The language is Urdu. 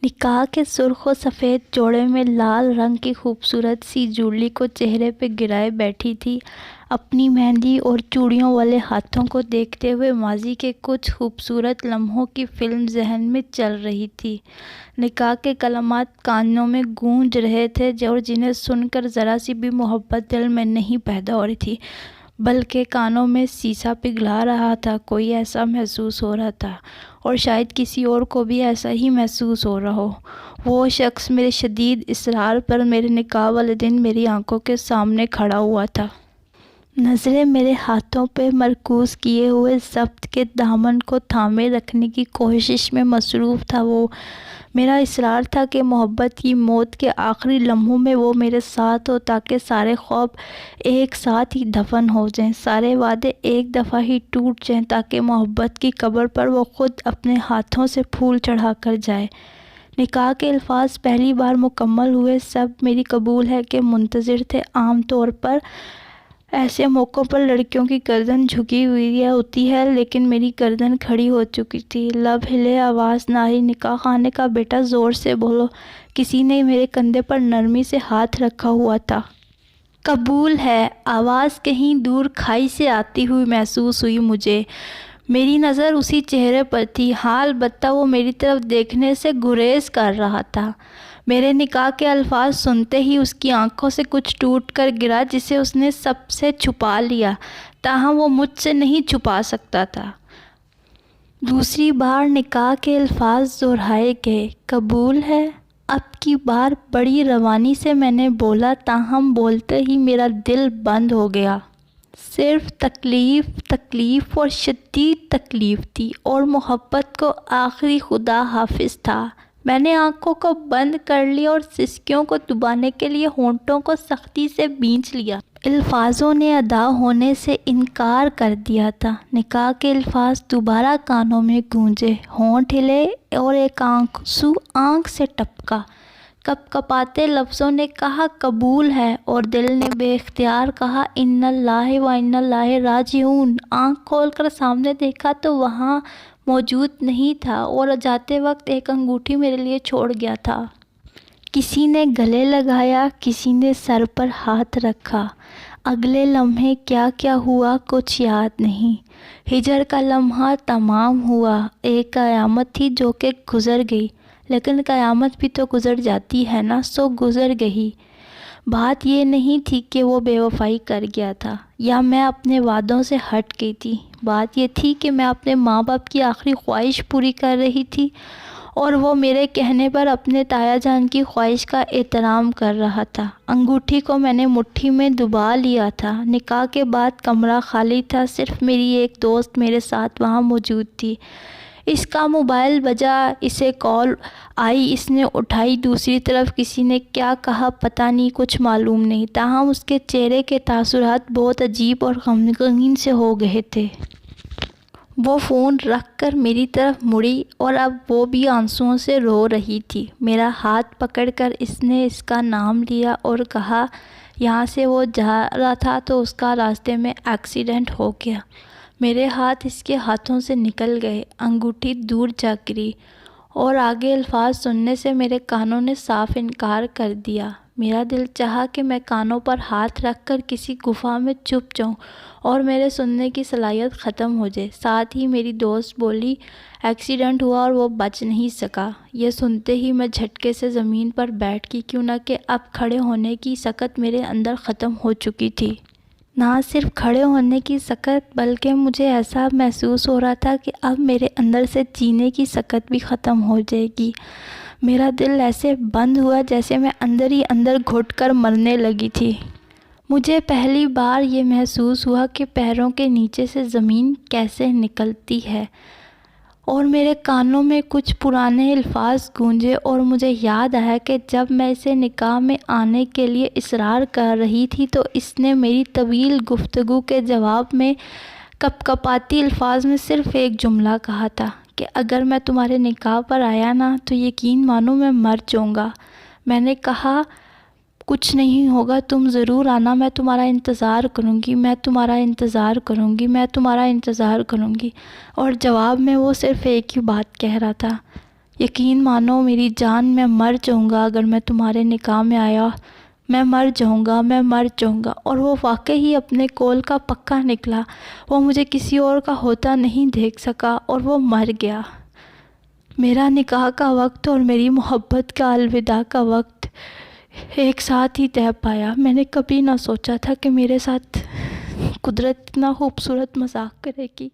نکاح کے سرخ و سفید جوڑے میں لال رنگ کی خوبصورت سی جولی کو چہرے پہ گرائے بیٹھی تھی، اپنی مہندی اور چوڑیوں والے ہاتھوں کو دیکھتے ہوئے ماضی کے کچھ خوبصورت لمحوں کی فلم ذہن میں چل رہی تھی۔ نکاح کے کلمات کانوں میں گونج رہے تھے اور جنہیں سن کر ذرا سی بھی محبت دل میں نہیں پیدا ہو رہی تھی، بلکہ کانوں میں سیسا پگھلا رہا تھا۔ کوئی ایسا محسوس ہو رہا تھا، اور شاید کسی اور کو بھی ایسا ہی محسوس ہو رہا ہو۔ وہ شخص میرے شدید اصرار پر میرے نکاح والے دن میری آنکھوں کے سامنے کھڑا ہوا تھا۔ نظریں میرے ہاتھوں پہ مرکوز کیے ہوئے ضبط کے دامن کو تھامے رکھنے کی کوشش میں مصروف تھا۔ وہ میرا اصرار تھا کہ محبت کی موت کے آخری لمحوں میں وہ میرے ساتھ ہو، تاکہ سارے خواب ایک ساتھ ہی دفن ہو جائیں، سارے وعدے ایک دفعہ ہی ٹوٹ جائیں، تاکہ محبت کی قبر پر وہ خود اپنے ہاتھوں سے پھول چڑھا کر جائے۔ نکاح کے الفاظ پہلی بار مکمل ہوئے، سب میری قبول ہے کہ منتظر تھے۔ عام طور پر ایسے موقعوں پر لڑکیوں کی گردن جھکی ہوئی ہوتی ہے، لیکن میری گردن کھڑی ہو چکی تھی۔ لب ہلے، آواز نہ آئی۔ نکاح خانے کا بیٹا زور سے بولو۔ کسی نے میرے کندھے پر نرمی سے ہاتھ رکھا ہوا تھا۔ قبول ہے، آواز کہیں دور کھائی سے آتی ہوئی محسوس ہوئی مجھے۔ میری نظر اسی چہرے پر تھی، ہاں البتہ وہ میری طرف دیکھنے سے گریز کر رہا تھا۔ میرے نکاح کے الفاظ سنتے ہی اس کی آنکھوں سے کچھ ٹوٹ کر گرا، جسے اس نے سب سے چھپا لیا، تاہم وہ مجھ سے نہیں چھپا سکتا تھا۔ دوسری بار نکاح کے الفاظ دہرائے گئے، قبول ہے۔ اب کی بار بڑی روانی سے میں نے بولا، تاہم بولتے ہی میرا دل بند ہو گیا۔ صرف تکلیف اور شدید تکلیف تھی، اور محبت کو آخری خدا حافظ تھا۔ میں نے آنکھوں کو بند کر لیا اور سسکیوں کو دبانے کے لیے ہونٹوں کو سختی سے بھینچ لیا۔ الفاظوں نے ادا ہونے سے انکار کر دیا تھا۔ نکاح کے الفاظ دوبارہ کانوں میں گونجے، ہونٹ ہلے اور ایک آنسو آنکھ سے ٹپکا۔ کپ کپاتے لفظوں نے کہا قبول ہے، اور دل نے بے اختیار کہا انا للہ و انا الیہ راجعون۔ آنکھ کھول کر سامنے دیکھا تو وہاں موجود نہیں تھا، اور جاتے وقت ایک انگوٹھی میرے لیے چھوڑ گیا تھا۔ کسی نے گلے لگایا، کسی نے سر پر ہاتھ رکھا۔ اگلے لمحے کیا کیا ہوا کچھ یاد نہیں۔ ہجر کا لمحہ تمام ہوا۔ ایک قیامت تھی جو کہ گزر گئی، لیکن قیامت بھی تو گزر جاتی ہے نا، سو گزر گئی۔ بات یہ نہیں تھی کہ وہ بے وفائی کر گیا تھا، یا میں اپنے وعدوں سے ہٹ گئی تھی۔ بات یہ تھی کہ میں اپنے ماں باپ کی آخری خواہش پوری کر رہی تھی، اور وہ میرے کہنے پر اپنے تایا جان کی خواہش کا احترام کر رہا تھا۔ انگوٹھی کو میں نے مٹھی میں دبا لیا تھا۔ نکاح کے بعد کمرہ خالی تھا، صرف میری ایک دوست میرے ساتھ وہاں موجود تھی۔ اس کا موبائل بجا، اسے کال آئی، اس نے اٹھائی۔ دوسری طرف کسی نے کیا کہا پتہ نہیں، کچھ معلوم نہیں، تاہم اس کے چہرے کے تاثرات بہت عجیب اور غمگین سے ہو گئے تھے۔ وہ فون رکھ کر میری طرف مڑی، اور اب وہ بھی آنسوؤں سے رو رہی تھی۔ میرا ہاتھ پکڑ کر اس نے اس کا نام لیا اور کہا یہاں سے وہ جا رہا تھا تو اس کا راستے میں ایکسیڈنٹ ہو گیا۔ میرے ہاتھ اس کے ہاتھوں سے نکل گئے، انگوٹھی دور جا گری، اور آگے الفاظ سننے سے میرے کانوں نے صاف انکار کر دیا۔ میرا دل چاہا کہ میں کانوں پر ہاتھ رکھ کر کسی گفا میں چھپ جاؤں اور میرے سننے کی صلاحیت ختم ہو جائے۔ ساتھ ہی میری دوست بولی ایکسیڈنٹ ہوا اور وہ بچ نہیں سکا۔ یہ سنتے ہی میں جھٹکے سے زمین پر بیٹھ گئی، کیوں نہ کہ اب کھڑے ہونے کی سکت میرے اندر ختم ہو چکی تھی۔ نہ صرف کھڑے ہونے کی سکت، بلکہ مجھے ایسا محسوس ہو رہا تھا کہ اب میرے اندر سے جینے کی سکت بھی ختم ہو جائے گی۔ میرا دل ایسے بند ہوا جیسے میں اندر ہی اندر گھٹ کر مرنے لگی تھی۔ مجھے پہلی بار یہ محسوس ہوا کہ پیروں کے نیچے سے زمین کیسے نکلتی ہے، اور میرے کانوں میں کچھ پرانے الفاظ گونجے، اور مجھے یاد آیا کہ جب میں اسے نکاح میں آنے کے لیے اصرار کر رہی تھی تو اس نے میری طویل گفتگو کے جواب میں کپ کپاتی الفاظ میں صرف ایک جملہ کہا تھا کہ اگر میں تمہارے نکاح پر آیا نا تو یقین مانو میں مر جاؤں گا۔ میں نے کہا کچھ نہیں ہوگا، تم ضرور آنا، میں تمہارا انتظار کروں گی، میں تمہارا انتظار کروں گی، میں تمہارا انتظار کروں گی۔ اور جواب میں وہ صرف ایک ہی بات کہہ رہا تھا، یقین مانو میری جان، میں مر جاؤں گا اگر میں تمہارے نکاح میں آیا، میں مر جاؤں گا، میں مر جاؤں گا۔ اور وہ واقعی ہی اپنے قول کا پکا نکلا، وہ مجھے کسی اور کا ہوتا نہیں دیکھ سکا اور وہ مر گیا۔ میرا نکاح کا وقت اور میری محبت کا الوداع کا وقت ایک ساتھ ہی طے پایا۔ میں نے کبھی نہ سوچا تھا کہ میرے ساتھ قدرت اتنا خوبصورت مذاق کرے گی۔